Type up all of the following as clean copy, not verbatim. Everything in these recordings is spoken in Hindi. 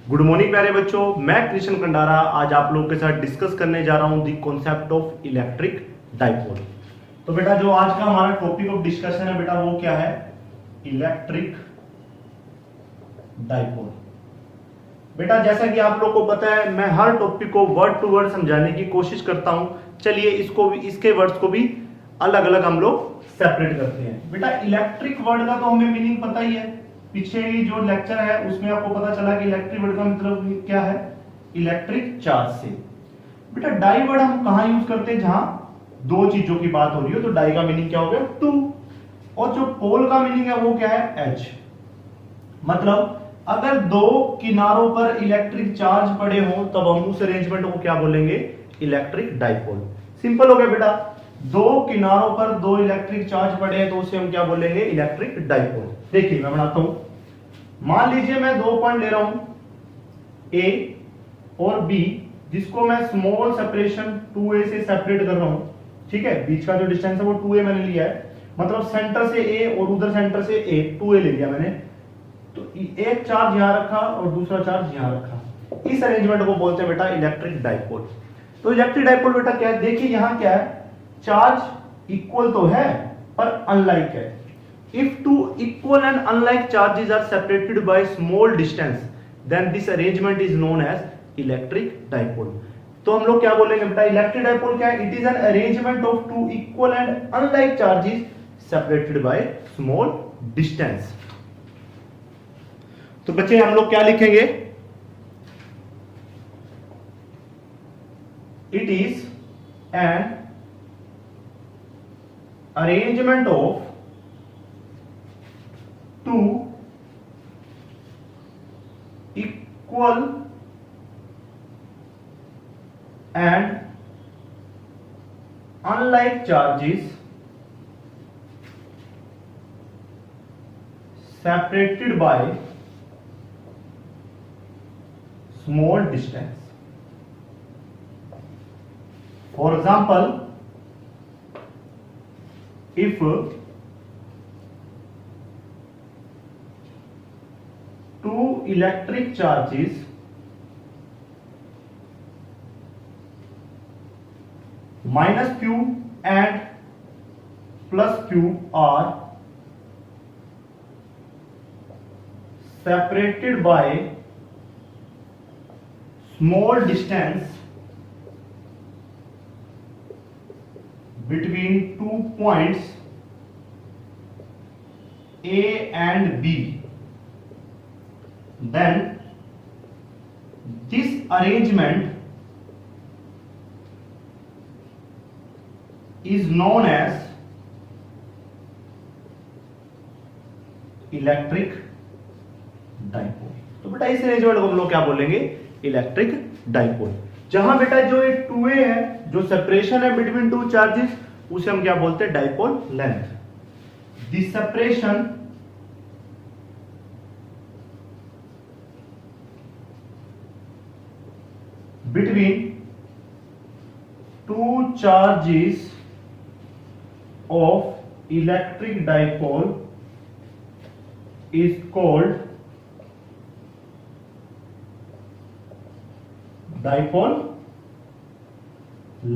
गुड मॉर्निंग प्यारे बच्चों, मैं कृष्ण कंडारा आज आप लोगों के साथ डिस्कस करने जा रहा हूं the concept of electric dipole. तो बेटा जो आज का हमारा टॉपिक ऑफ डिस्कशन है बेटा वो क्या है? Electric dipole. बेटा जैसा कि आप लोग को पता है मैं हर टॉपिक को वर्ड टू वर्ड समझाने की कोशिश करता हूं। चलिए इसको भी, इसके वर्ड्स को भी अलग अलग हम लोग सेपरेट करते हैं। बेटा इलेक्ट्रिक वर्ड का तो हमें मीनिंग पता ही है, पीछे जो लेक्चर है उसमें आपको पता चला कि इलेक्ट्रिक वर्ड का मतलब क्या है? इलेक्ट्रिक चार्ज से। बेटा डाई वर्ड हम कहां यूज करते हैं? जहां दो चीजों की बात हो रही हो, तो डाई का मीनिंग क्या हो गया? टू। और जो पोल का मीनिंग है वो क्या है? एच। मतलब अगर दो किनारों पर इलेक्ट्रिक चार्ज पड़े हो तब हम उस अरेंजमेंट को क्या बोलेंगे? Electric dipole. सिंपल हो गया बेटा, दो किनारों पर दो इलेक्ट्रिक चार्ज पड़े हैं तो उसे हम क्या बोलेंगे? Electric dipole. देखिए मैं बनाता हूं। मान लीजिए मैं दो पॉइंट ले रहा हूं ए और बी, जिसको मैं स्मॉल सेपरेशन 2a से सेपरेट कर रहा हूं। ठीक है, बीच का जो डिस्टेंस है वो 2a मैंने लिया है, मतलब सेंटर से a और उधर सेंटर से a 2a ले लिया मैंने। तो एक चार्ज यहां रखा और दूसरा चार्ज यहां रखा। इस अरेंजमेंट को बोलते हैं बेटा इलेक्ट्रिक डाइपोल। तो इलेक्ट्रिक डाइपोल बेटा क्या है? देखिए यहां क्या है, चार्ज इक्वल तो है पर अनलाइक है। If two equal and unlike charges are separated by small distance, then this arrangement is known as electric dipole. तो हम लोग क्या बोलेंगे बेटा? इलेक्ट्रिक डाइपोल क्या है? It is an arrangement of two equal and unlike charges separated by small distance. तो बच्चे हम लोग क्या लिखेंगे? It is an arrangement of two equal and unlike charges separated by small distance. For example, if two electric charges minus q and plus q are separated by small distance between 2 points A and B, then this arrangement is known as electric dipole. तो बेटा इस अरेंजमेंट को हम लोग क्या बोलेंगे? Electric dipole. जहां बेटा जो ये 2a है, जो सेपरेशन है बिटवीन टू चार्जेस, उसे हम क्या बोलते हैं? Dipole length. This separation between two charges of electric dipole is called dipole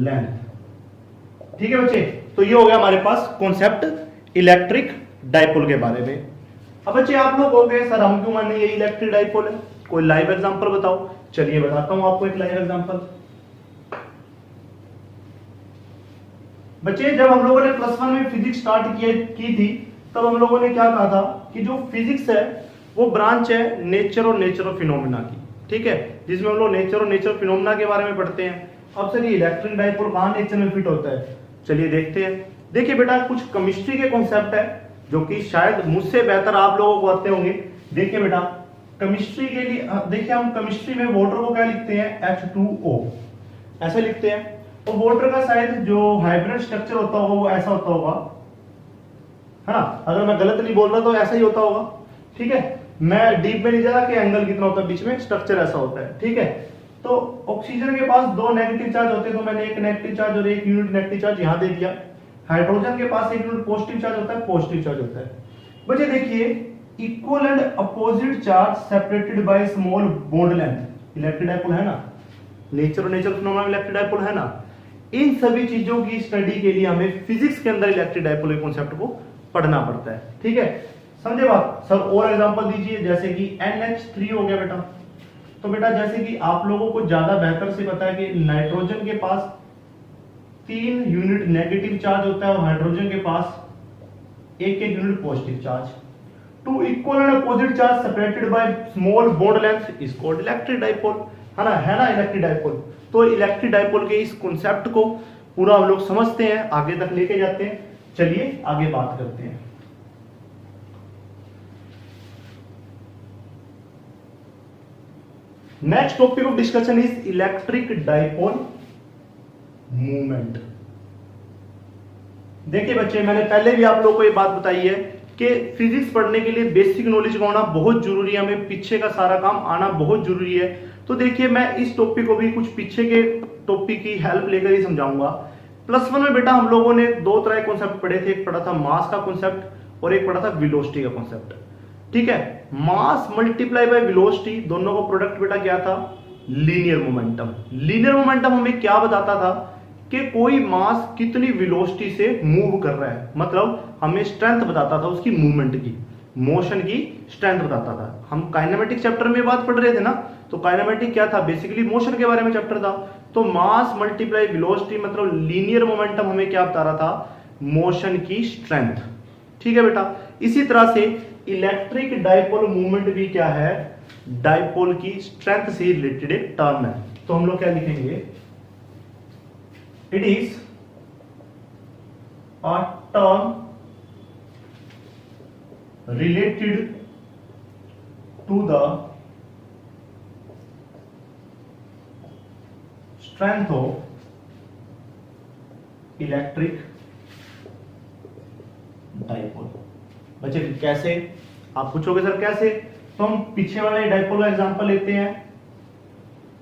length। ठीक है बच्चे, तो ये हो गया हमारे पास कॉन्सेप्ट इलेक्ट्रिक डाइपोल के बारे में। अब बच्चे आप लोग हो गए सर हम क्यों माने ये इलेक्ट्रिक डाइपोल है? कोई लाइव एग्जांपल बताओ। चलिए बताता हूं आपको एक लाइव एग्जांपल। बच्चे जब हम लोगों ने प्लस वन में फिजिक्स स्टार्ट की थी तब हम लोगों ने क्या कहा था कि जो फिजिक्स है वो ब्रांच है नेचर और नेचर फिनोमेना की। ठीक है, जिसमें हम लोग नेचर और नेचर फिनोमेना के बारे में पढ़ते हैं। अब सर ये इलेक्ट्रिक डाइपोल कहां नेचर में फिट होता है? चलिए देखते हैं। देखिए बेटा कुछ केमिस्ट्री के कॉन्सेप्ट है जो कि शायद मुझसे बेहतर आप लोगों को आते होंगे। देखिए बेटा केमिस्ट्री के लिए देखिए हम केमिस्ट्री में वाटर को क्या लिखते हैं? H2O ऐसे लिखते हैं। और वाटर का शायद जो हाइब्रिड स्ट्रक्चर होता होगा वो ऐसा होता होगा, है ना? अगर मैं गलत नहीं बोल रहा तो ऐसा ही होता होगा। ठीक है, मैं डीप में नहीं जा रहा कि एंगल कितना होता है बीच में, स्ट्रक्चर ऐसा होता है। ठीक है, तो ऑक्सीजन के पास दो नेगेटिव चार्ज होते हैं, तो मैंने एक नेगेटिव चार्ज और एक यूनिट नेगेटिव चार्ज यहां दे दिया। हाइड्रोजन के पास एक यूनिट पॉजिटिव चार्ज होता है, पॉजिटिव चार्ज होता है। बच्चे देखिए equal and opposite charge separated by small bond length, electric dipole है ना, नेचर फिनोमेना इलेक्ट्रिक डाइपोल है ना। इन सभी चीजों की स्टडी के लिए हमें फिजिक्स के अंदर इलेक्ट्रिक डाइपोल के कॉन्सेप्ट को पढ़ना पड़ता है, ठीक है, समझे बात सर। और एग्जांपल दीजिए, जैसे कि NH3 हो गया बेटा। तो बेटा जैसे कि आप लोगों को ज्यादा बेहतर से पता है कि नाइट्रोजन के पास 3 यूनिट नेगेटिव चार्ज होता है और हाइड्रोजन के पास 1 unit positive charge. Two equal and opposite charge separated by small bond length is called electric dipole, है ना इलेक्ट्रिक डाइपोल। तो इलेक्ट्रिक डाइपोल के इस कॉन्सेप्ट को पूरा हम लोग समझते हैं, आगे तक लेके जाते हैं। चलिए आगे बात करते हैं। Next topic of discussion is electric dipole movement. देखिए बच्चे, मैंने पहले भी आप लोगों को ये बात बताई है कि फिजिक्स पढ़ने के लिए बेसिक नॉलेज का होना बहुत जरूरी है, हमें पीछे का सारा काम आना बहुत जरूरी है। तो देखिए मैं इस टॉपिक को भी कुछ पीछे के टॉपिक की हेल्प लेकर ही समझाऊंगा। +1 में बेटा हम लोगों ने 2 तरह के कॉन्सेप्ट पढ़े थे, एक पढ़ा था मास का कॉन्सेप्ट और एक पढ़ा था वेलोसिटी का कॉन्सेप्ट, ठीक है। मास मल्टीप्लाई बाय वेलोसिटी, दोनों का प्रोडक्ट बेटा क्या था, लीनियर मोमेंटम। लीनियर मोमेंटम हमें क्या बताता था कि कोई मास कितनी वेलोसिटी से मूव कर रहा है, मतलब हमें स्ट्रेंथ बताता था उसकी मूवमेंट की, मोशन की स्ट्रेंथ बताता था। हम काइनेमेटिक चैप्टर में बात पढ़ रहे थे ना, तो काइनेमेटिक क्या था, बेसिकली मोशन के बारे में चैप्टर था। तो मास मल्टीप्लाई वेलोसिटी मतलब लीनियर मोमेंटम हमें क्या बता रहा था, मोशन की स्ट्रेंथ, ठीक है बेटा। इसी तरह से इलेक्ट्रिक डाइपोल मूवमेंट भी क्या है, डाइपोल की स्ट्रेंथ से रिलेटेड एक टर्म है। तो हम लोग क्या लिखेंगे, it is a term related to the strength of electric dipole। बच्चे कैसे, आप पूछोगे सर कैसे, तो हम पीछे वाले डाइपोल का एग्जांपल लेते हैं।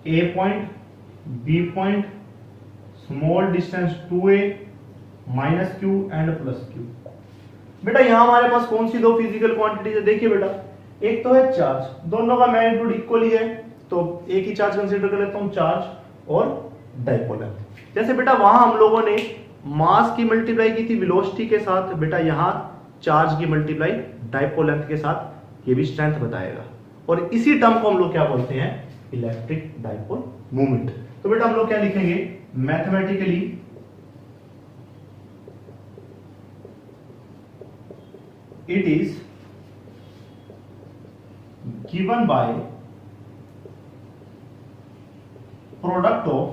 A point, B point, small distance 2a, -q and +q। बेटा यहां हमारे पास कौन सी 2 फिजिकल क्वांटिटीज है, देखिए बेटा, एक तो है चार्ज, दोनों का मैग्नीट्यूड इक्वल ही है, तो एक ही चार्ज कंसीडर कर लेता हूं, चार्ज और डाइपोल है। जैसे बेटा वहां हम लोगों ने मास की मल्टीप्लाई की थी वेलोसिटी के साथ, बेटा यहां चार्ज की मल्टीप्लाई डाइपोल लेंथ के साथ, ये भी स्ट्रेंथ बताएगा। और इसी टर्म को हम लोग क्या बोलते हैं, इलेक्ट्रिक डाइपोल मूवमेंट। तो बेटा हम लोग क्या लिखेंगे, mathematically it is given by product of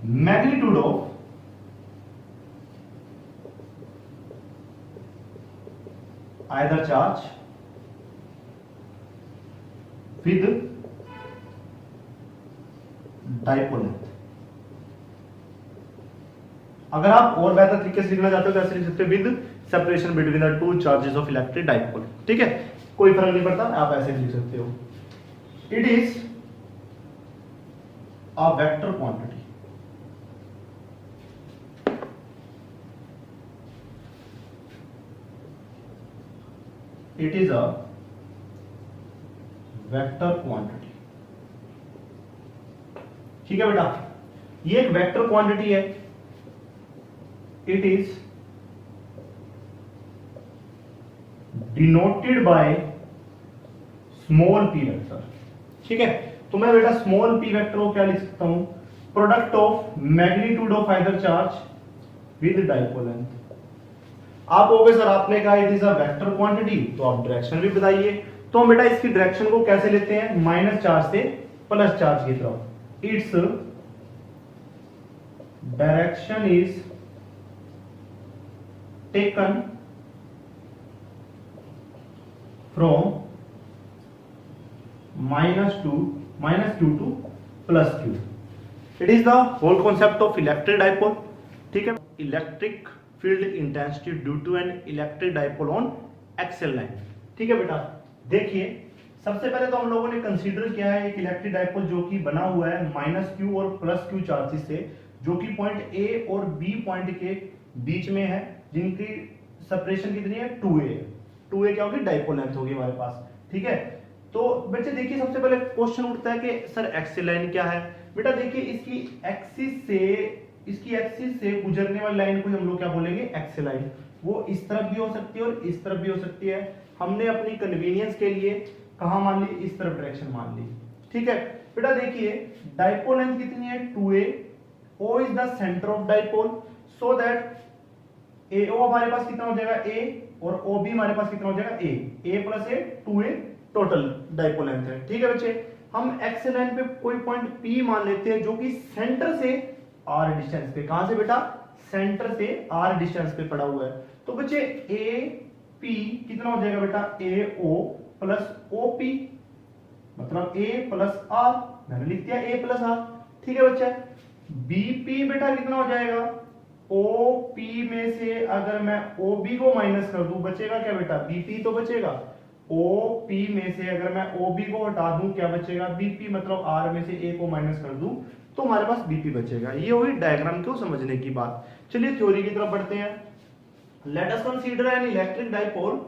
magnitude of either charge with dipole length। अगर आप और बेहतर तरीके से लिखना चाहते हो तो ऐसे लिख सकते हो, with separation between the 2 charges of electric dipole, ठीक है, कोई फर्क नहीं पड़ता, आप ऐसे लिख सकते हो। It is a vector quantity, it is a vector quantity, ठीक है बेटा, ये एक वेक्टर क्वांटिटी है। It is denoted by small p vector, ठीक है। तो मैं बेटा स्मॉल p वेक्टर को क्या लिख सकता हूं, product of magnitude of either charge with dipole length. आप कहोगे सर आपने कहा it is a vector quantity, तो आप डायरेक्शन भी बताइए। तो हम बेटा इसकी डायरेक्शन को कैसे लेते हैं, माइनस चार्ज से प्लस चार्ज की तरफ। Its direction is taken from -q to +q। It is the whole concept of electric dipole, ठीक है। Electric field intensity due to an electric dipole on axial line, ठीक है बेटा। देखिए सबसे पहले तो हम लोगों ने कंसीडर किया है एक इलेक्ट्रिक डाइपोल जो कि बना हुआ है -q और +q चार्जेस से, जो कि पॉइंट A और B पॉइंट के बीच में है, जिनकी सेपरेशन कितनी है, 2a है, 2a क्या होगी, डाइपोल लेंथ होगी हमारे पास। ठीक है, तो बच्चे देखिए सबसे पहले क्वेश्चन उठता है कि सर एक्सिस लाइन क्या है। बेटा देखिए इसकी एक्सिस से गुजरने वाली लाइन को हम लोग क्या बोलेंगे, एक्सिस लाइन। वो इस तरफ भी हो सकती है और इस तरफ भी हो सकती है। हमने अपनी कन्वीनियंस के लिए कहां मान ली, इस तरफ डायरेक्शन मान ली। ठीक है बेटा देखिए डाइपोल लेंथ कितनी है, 2a, O is the centre of dipole, so that AO हमारे पास कितना हो जाएगा a, और OB हमारे पास कितना हो जाएगा a plus a, 2a total dipole length है। ठीक है बच्चे, हम एक्सिस लाइन पे कोई पॉइंट P मान लेते हैं जो कि सेंटर से r डिस्टेंस पे, कहां से बेटा, सेंटर से r डिस्टेंस पे पड़ा हुआ है। तो बच्चे AP कितना हो जाएगा बेटा, AO प्लस OP, मतलब A प्लस R, मैंने लिख दिया A प्लस R। ठीक है बच्चे, BP बेटा कितना हो जाएगा, OP में से अगर मैं OB को माइनस कर दूं बचेगा क्या बेटा, BP तो बचेगा। OP में से अगर मैं OB को हटा दूं क्या बचेगा, BP, मतलब R में से A को माइनस कर दूं तो हमारे पास BP बचेगा। ये हुई डायग्राम को समझने की बात। चलिए थ्योरी की तरफ बढ़ते हैं। Let us consider N electric dipole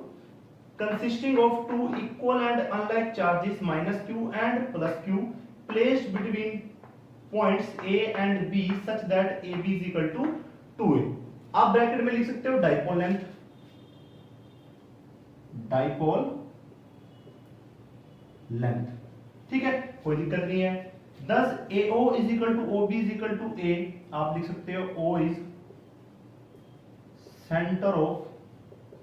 consisting of two equal and unlike charges minus q and plus q placed between points A and B such that AB is equal to 2a। आप ब्रैकेट में लिख सकते हो डाइपोल लेंथ, डाइपोल लेंथ। ठीक है, कोई दिक्कत नहीं है। thus AO is equal to OB is equal to A, आप लिख सकते हो O is center of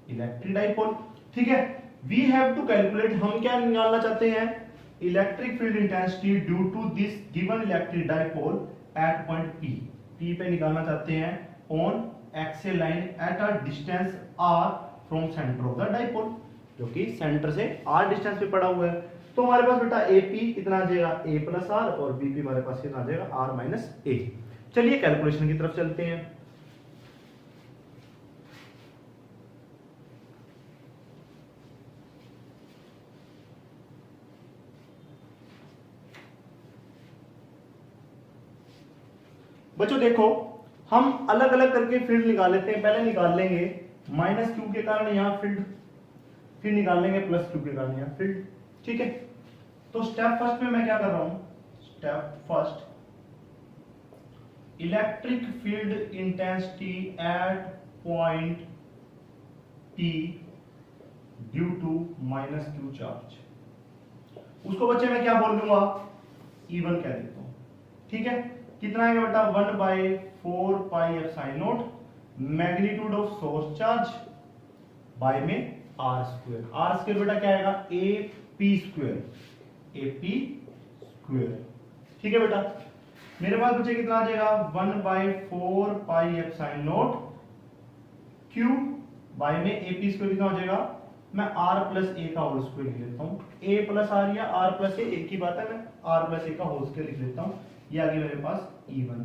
electric dipole। ठीक है, वी हैव टू कैलकुलेट, हम क्या निकालना चाहते हैं, electric field intensity due to this given electric dipole at point P पे निकालना चाहते हैं on axial line at a distance r from centre of the dipole, जो कि सेंटर से r डिस्टेंस पे पड़ा हुआ है। तो हमारे पास बेटा AP कितना आ जाएगा, A प्लस R, और BP हमारे पास कितना आ जाएगा, R माइनस A। चलिए कैलकुलेशन की तरफ चलते हैं। बच्चों देखो हम अलग अलग करके फील्ड निकाल लेते हैं। पहले निकाल लेंगे माइनस क्यू के कारण यहां फील्ड, फिर निकाल लेंगे प्लस क्यू के कारण यहां फील्ड। ठीक है, तो स्टेप फर्स्ट में मैं क्या कर रहा हूं, step first, electric field intensity at point P due to minus Q charge, उसको बच्चे मैं क्या बोल दूंगा, E1 कह देता हूं। ठीक है, कितना आएगा बेटा, 1/4 pi epsilon not magnitude of source charge by में r स्क्वायर बेटा क्या आएगा, AP स्क्वायर। ठीक है बेटा, मेरे पास बच्चे कितना आ जाएगा, 1/4 pi epsilon naught q by में AP स्क्वायर कितना हो जाएगा, मैं r प्लस a का होल स्क्वायर लिख लेता हूं। a प्लस r या r प्लस a एक ही बात है, मैं r प्लस a का होल स्क्वायर लिख लेता हूं। ये आगे मेरे पास E1।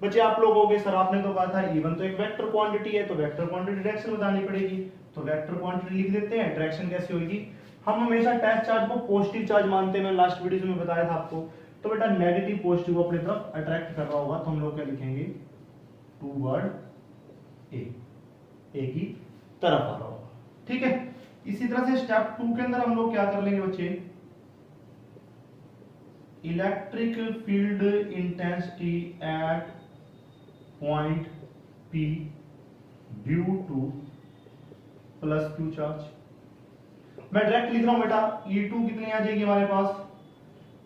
बच्चे आप लोग होगे सर आपने तो कहा था E1 तो एक वेक्टर क्वांटिटी है, तो वेक्टर क्वांटिटी डायरेक्शन बतानी पड़ेगी, तो वेक्टर क्वांटिटी लिख देते हैं। डायरेक्शन कैसे होगी, हम हमेशा टेस्ट चार्ज को पॉजिटिव चार्ज मानते हैं, मैं लास्ट वीडियो में बताया था आपको। तो बेटा नेगेटिव पॉजिटिव को अपनी तरफ अट्रैक्ट कर रहा होगा, तो हम लोग क्या लिखेंगे, टूवर्ड ए की तरफ आ रहा होगा। ठीक है, इसी तरह से स्टेप 2 के अंदर हम लोग क्या कर लेंगे बच्चे, electric field intensity at point P due two plus Q charge, मैं डायरेक्ट लिख रहा हूं बेटा, E2 कितनी आ जाएगी हमारे पास,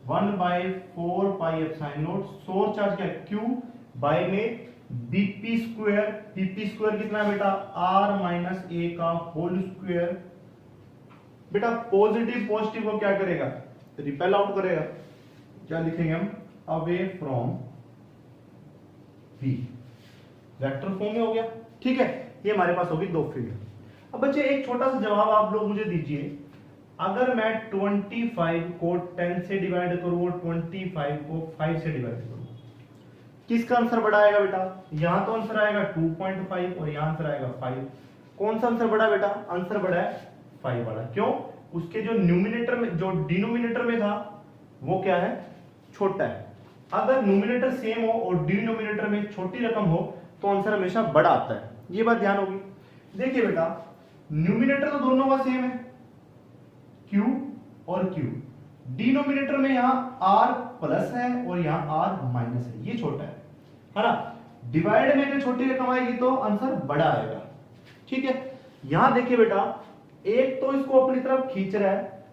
1/4 pi epsilon not, source charge क्या है Q बाय में BP स्क्वायर कितना है बेटा, R माइनस A का होल स्क्वायर। बेटा पॉजिटिव पॉजिटिव को क्या करेगा, रिपेल आउट करेगा, क्या लिखेंगे हम, away from B, vector form में हो गया। ठीक है, ये हमारे पास होगी दो फील्ड। अब बच्चे एक छोटा सा जवाब आप लोग मुझे दीजिए, अगर मैं 25 को 10 से डिवाइड करूं और 25 को 5 से डिवाइड करूं, किसका आंसर बड़ा आएगा बेटा, यहां तो आंसर आएगा 2.5 और यहां आंसर आएगा 5। कौन सा आंसर बड़ा बेटा, आंसर बड़ा है 5 वाला। क्यों, उसके जो न्यूमिनेटर में, जो डिनोमिनेटर में था वो क्या है, छोटा है। अगर न्यूमिनेटर सेम हो और डिनोमिनेटर में छोटी रकम हो तो आंसर हमेशा बड़ा आता है, ये बात ध्यान होगी। देखिए बेटा न्यूमिनेटर तो दोनों का सेम है, Q और Q। डिनोमिनेटर में यहां R प्लस है और यहां R माइनस है, ये छोटा है ना। डिवाइड में अगर छोटी रकम आएगी तो आंसर बड़ा आएगा, ठीक है। यहां देखिए बेटा, एक तो इसको अपनी तरफ खींच रहा है,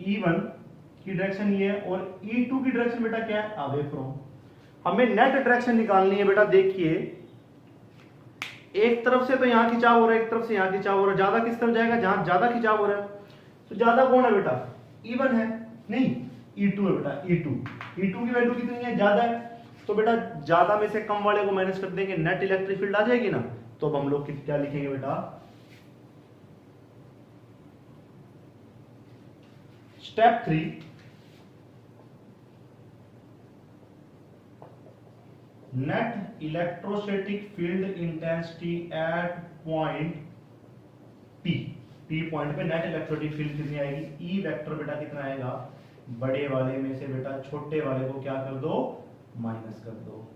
E1 की डायरेक्शन ये है, और E2 की डायरेक्शन बेटा क्या है, अवे फ्रॉम। हमें नेट डायरेक्शन निकालनी है बेटा। देखिए एक तरफ से तो यहां खिंचाव हो रहा है, एक तरफ से यहां खिंचाव हो रहा है, ज्यादा किस तरफ जाएगा, जहां ज्यादा खिंचाव हो रहा है। तो ज्यादा कौन है बेटा, E1 है, नहीं E2 है बेटा, E2 की वैल्यू कितनी है, ज्यादा है। तो बेटा ज्यादा में से कम वाले को माइनस कर देंगे, नेट इलेक्ट्रिक फील्ड आ जाएगी ना। तो अब हम लोग क्या लिखेंगे बेटा, step 3, net electrostatic field intensity at point P point पे नेट इलेक्ट्रोस्टैटिक फील्ड कितनी आएगी, E वेक्टर बेटा कितना आएगा, बड़े वाले में से बेटा छोटे वाले को क्या कर दो, माइनस कर दो।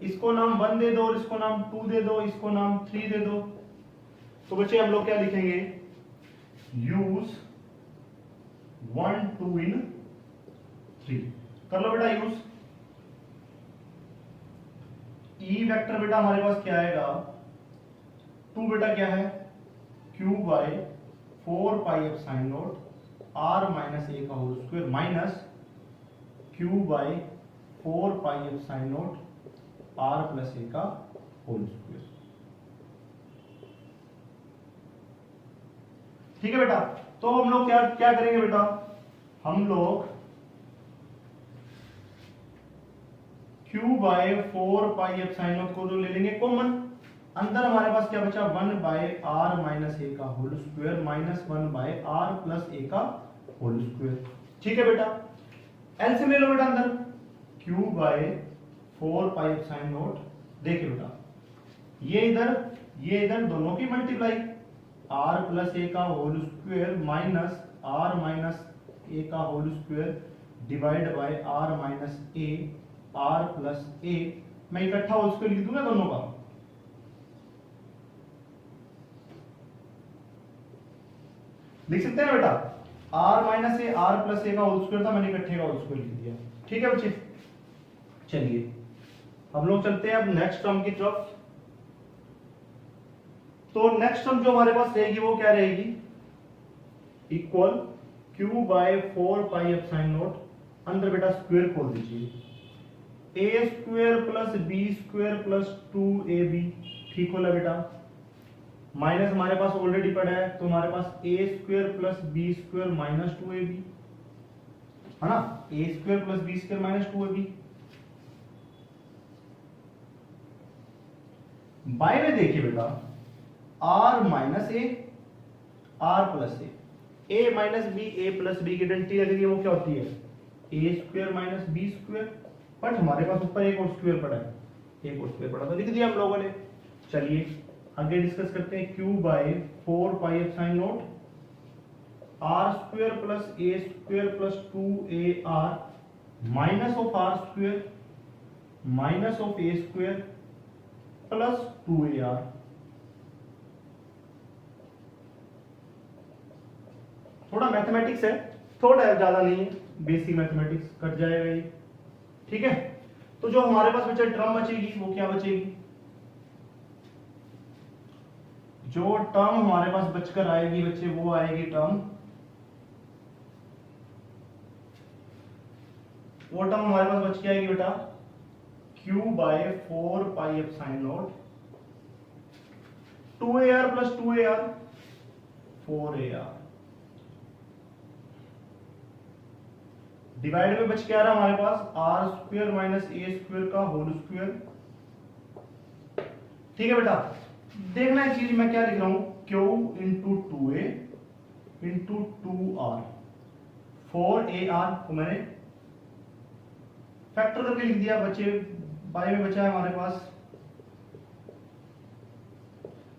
इसको नाम 1 दे दो और इसको नाम 2 दे दो, इसको नाम 3 दे दो। तो बच्चे हम लोग क्या लिखेंगे, यूज 1 2 इन 3। कर लो बेटा यूज। E वेक्टर बेटा हमारे पास क्या आएगा, 2 बेटा क्या है, Q by 4 pi epsilon not R minus A का whole square minus Q by 4 pi epsilon not R plus A का होल स्क्वायर। ठीक है बेटा। तो हम लोग क्या क्या करेंगे बेटा, हम लोग Q by 4 pi epsilon naught को ले लेंगे कॉमन। अंदर हमारे पास क्या बचा, 1 बाय R माइनस ए का whole square minus 1 by R plus A का होल स्क्वायर। ठीक है बेटा, एलसीएम ले लो बेटा अंदर, Q by 4 pi epsilon naught. देखिए बेटा ये इधर दोनों की मल्टीप्लाई, R प्लस ए का whole square minus R minus A का whole square divide by R minus A R plus A. मैं इकट्ठा होल स्क्वायर लिख दूंगा दोनों का, लिख सकते हैं बेटा, R minus A R plus A का होल स्क्वायर था, मैंने इकट्ठे का होल स्क्वायर लिख दिया। ठीक है बच्चे, चलिए हम लोग चलते हैं अब नेक्स्ट टर्म की तरफ। तो नेक्स्ट टर्म जो हमारे पास रहेगी वो क्या रहेगी, equal Q by 4 pi epsilon not, अंदर बेटा स्क्वायर खोल दीजिए, A square plus B square plus 2ab। ठीक होला बेटा, माइनस हमारे पास ऑलरेडी पड़ा है, तो हमारे पास A square plus B square minus 2ab है ना, A square plus B square minus 2ab। By में देखिए बेटा, R minus A R plus A minus B A plus B की आइडेंटिटी लगेगी, वो क्या होती है, A square minus B square. But हमारे पास ऊपर एक और स्क्वायर पड़ा है, एक और स्क्वायर पड़ा तो लिख दिया हम लोगों ने। चलिए आगे डिस्कस करते हैं, Q by 4 pi epsilon not R square plus A square plus 2ar minus of R square minus of A square plus 2ar। थोड़ा मैथमेटिक्स है, थोड़ा है, ज्यादा नहीं है, बेसिक मैथमेटिक्स कट जाएगा ये। ठीक है, तो जो हमारे पास बच्चे टर्म बचेगी वो क्या बचेगी, जो टर्म हमारे पास बचकर आएगी बच्चे वो आएगी टर्म, वो टर्म हमारे पास बच के आएगी बेटा Q by 4 pi epsilon not 2ar plus 2ar 4ar divide में बच के आ रहा हमारे पास R square minus A square का होल स्क्वायर। ठीक है बेटा, देखना एक चीज मैं क्या लिख रहा हूं, Q into 2a into 2r 4ar को मैंने फैक्टर करके लिख दिया। बच्चे बाय में बचा है हमारे पास।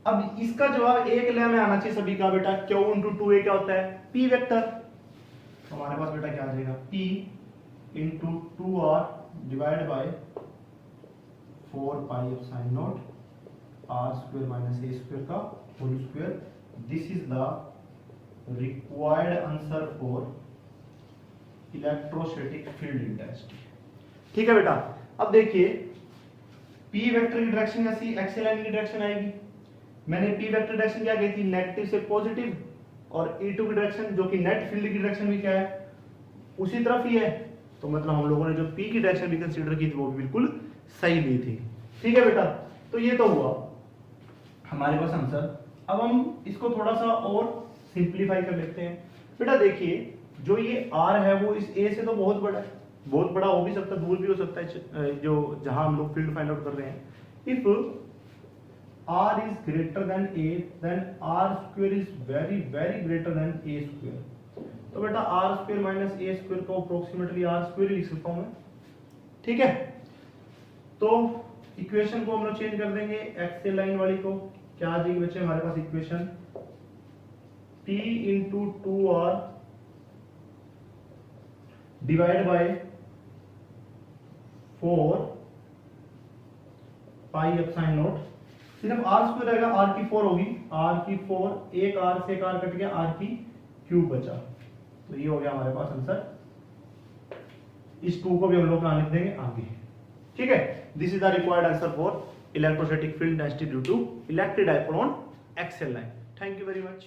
अब इसका जवाब एक ले में आना चाहिए सभी का बेटा, Q इंटू 2a क्या होता है, P वेक्टर। तो हमारे पास बेटा क्या आ जाएगा, P into 2r divide by 4 pi epsilon not R square minus A square का whole square. This is the required answer for electrostatic field intensity. ठीक है बेटा, अब देखिए पी वेक्टर की डायरेक्शन ऐसी एक्सियल लाइन की डायरेक्शन आएगी। मैंने पी वेक्टर डायरेक्शन क्या कही थी, नेगेटिव से पॉजिटिव, और E2 की डायरेक्शन जो कि नेट फील्ड की डायरेक्शन भी क्या है, उसी तरफ ही है। तो मतलब हम लोगों ने जो P की डायरेक्शन भी कंसीडर की थी वो भी बिल्कुल सही ली थी। ठीक है बेटा, तो ये तो हुआ हमारे पास आंसर। अब हम इसको थोड़ा सा और सिंप्लीफाई कर लेते हैं। बेटा देखिए जो ये R है वो इस A से तो बहुत बड़ा है, बहुत बड़ा हो भी सकता है, दूर भी हो सकता है, जो जहां हम लोग फील्ड फाइंड आउट कर रहे हैं। If R is greater than A, then R square is very very greater than A square। तो बेटा R square minus A square को अप्रोक्सीमेटली R square ही लिख सकता हूं मैं। ठीक है, तो इक्वेशन को हम लोग चेंज कर देंगे, एक्सियल लाइन वाली को क्या आ जाएगी बच्चे हमारे पास equation, P into 2R divide by 4 pi epsilon not. सिर्फ R स्क्वायर रहेगा, R की 4 होगी, R की 4, एक R से एक R कट गया, R की क्यूब बचा। तो ये हो गया हमारे पास आंसर। इस 2 को भी हम लोग कहां लिख देंगे, आगे। ठीक है, this is the required answer for electrostatic field density due to electric dipole on axial line. Thank you very much.